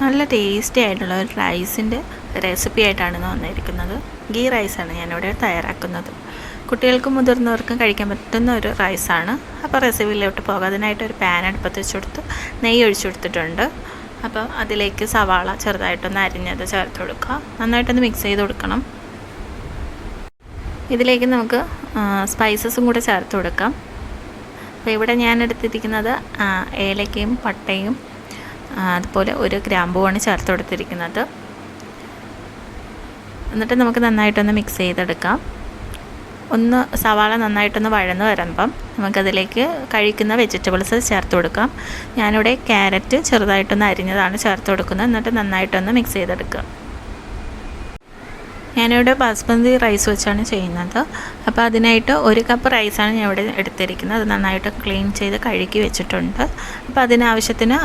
നല്ല ടേസ്റ്റി ആയിട്ടുള്ള ഒരു റൈസിൻ്റെ റെസിപ്പി ആയിട്ടാണ് വന്നിരിക്കുന്നത്. ഗീ റൈസാണ് ഞാനിവിടെ തയ്യാറാക്കുന്നത്. കുട്ടികൾക്കും മുതിർന്നവർക്കും കഴിക്കാൻ പറ്റുന്ന ഒരു റൈസാണ്. അപ്പോൾ റെസിപ്പിയിലോട്ട് പോകാം. അതിനായിട്ട് ഒരു പാൻ അടുപ്പത്ത് വെച്ച് കൊടുത്ത് നെയ്യ് ഒഴിച്ചു കൊടുത്തിട്ടുണ്ട്. അപ്പോൾ അതിലേക്ക് സവാള ചെറുതായിട്ടൊന്ന് അരിഞ്ഞത് ചേർത്ത് കൊടുക്കുക. നന്നായിട്ടൊന്ന് മിക്സ് ചെയ്ത് കൊടുക്കണം. ഇതിലേക്ക് നമുക്ക് സ്പൈസസും കൂടെ ചേർത്ത് കൊടുക്കാം. അപ്പോൾ ഇവിടെ ഞാൻ എടുത്തിരിക്കുന്നത് ഏലക്കയും പട്ടയും അതുപോലെ ഒരു ഗ്രാമ്പുവാണ് ചേർത്ത് കൊടുത്തിരിക്കുന്നത്. എന്നിട്ട് നമുക്ക് നന്നായിട്ടൊന്ന് മിക്സ് ചെയ്തെടുക്കാം. സവാള നന്നായിട്ടൊന്ന് വഴന്ന് വരുമ്പം നമുക്കതിലേക്ക് കഴിക്കുന്ന വെജിറ്റബിൾസ് ചേർത്ത് കൊടുക്കാം. ഞാനിവിടെ ക്യാരറ്റ് ചെറുതായിട്ടൊന്ന് അരിഞ്ഞതാണ് ചേർത്ത് കൊടുക്കുന്നത്. എന്നിട്ട് നന്നായിട്ടൊന്ന് മിക്സ് ചെയ്തെടുക്കുക. ഞാനിവിടെ ബാസ്മതി റൈസ് വെച്ചാണ് ചെയ്യുന്നത്. അപ്പോൾ അതിനായിട്ട് 1 കപ്പ് റൈസാണ് ഞാൻ ഇവിടെ എടുത്തിരിക്കുന്നത്. അത് നന്നായിട്ട് ക്ലീൻ ചെയ്ത് കഴുകി വെച്ചിട്ടുണ്ട്. അപ്പോൾ അതിനാവശ്യത്തിന്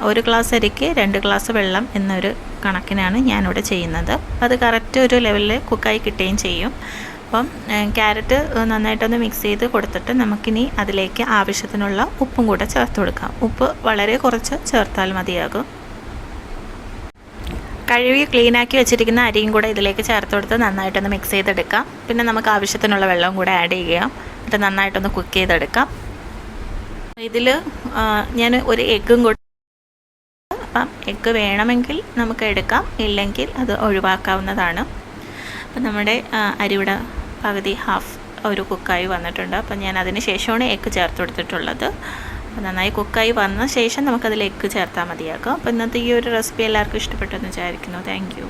1 ഗ്ലാസ് അരിക്ക് 2 ഗ്ലാസ് വെള്ളം എന്നൊരു കണക്കിനാണ് ഞാനിവിടെ ചെയ്യുന്നത്. അത് കറക്റ്റ് ഒരു ലെവലിൽ കുക്കായി കിട്ടുകയും ചെയ്യും. അപ്പം ക്യാരറ്റ് നന്നായിട്ടൊന്ന് മിക്സ് ചെയ്ത് കൊടുത്തിട്ട് നമുക്കിനി അതിലേക്ക് ആവശ്യത്തിനുള്ള ഉപ്പും കൂടെ ചേർത്ത് കൊടുക്കാം. ഉപ്പ് വളരെ കുറച്ച് ചേർത്താൽ മതിയാകും. കഴുകി ക്ലീനാക്കി വെച്ചിരിക്കുന്ന അരിയും കൂടെ ഇതിലേക്ക് ചേർത്ത് കൊടുത്ത് നന്നായിട്ടൊന്ന് മിക്സ് ചെയ്തെടുക്കാം. പിന്നെ നമുക്ക് ആവശ്യത്തിനുള്ള വെള്ളവും കൂടെ ആഡ് ചെയ്യാം. എന്നിട്ട് നന്നായിട്ടൊന്ന് കുക്ക് ചെയ്തെടുക്കാം. ഇതിൽ ഞാൻ ഒരു എഗ്ഗും കൂടെ, അപ്പം എഗ്ഗ് വേണമെങ്കിൽ നമുക്ക് എടുക്കാം, ഇല്ലെങ്കിൽ അത് ഒഴിവാക്കാവുന്നതാണ്. അപ്പം നമ്മുടെ അരിയുടെ പകുതി ഒരു കുക്കായി വന്നിട്ടുണ്ട്. അപ്പം ഞാൻ അതിന് ശേഷമാണ് എഗ്ഗ് ചേർത്ത് കൊടുത്തിട്ടുള്ളത്. നന്നായി കുക്കായി വന്ന ശേഷം നമുക്കതിൽ എഗ്ഗ് ചേർത്താൽ മതിയാക്കാം. അപ്പോൾ ഇന്നത്തെ ഈ ഒരു റെസിപ്പി എല്ലാവർക്കും ഇഷ്ടപ്പെട്ടെന്ന് വിചാരിക്കുന്നു. Thank you.